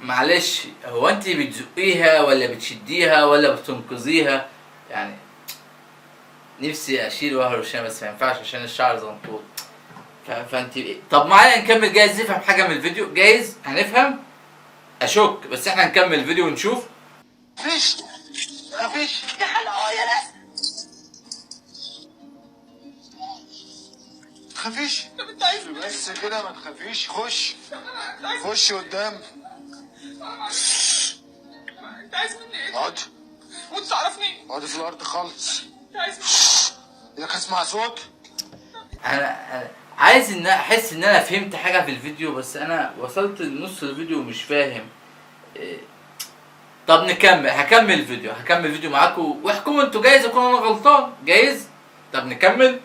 معلش، هو انت بتزقيها ولا بتشديها ولا بتنقذيها؟ يعني نفسي اشيل وهرشها بس ما ينفعش عشان الشعر زنطوط. فانت طب معايا نكمل، جايز نفهم حاجه من الفيديو، جايز هنفهم اشك، بس احنا نكمل الفيديو ونشوف. مفيش يا حلاوه يا ناس. تخافيش طب انت عايز بس كده، ما تخافيش. خش قدام. انت عايز مني ايه؟ اقعد. وانت تعرفني؟ اقعد في الارض خالص. انت عايز مني ايدك اسمع صوت. انا عايز ان احس ان انا فهمت حاجه في الفيديو، بس انا وصلت لنص الفيديو ومش فاهم. طب نكمل، هكمل الفيديو معاكم واحكموا انتوا، جايز اكون انا غلطان، جايز. طب نكمل.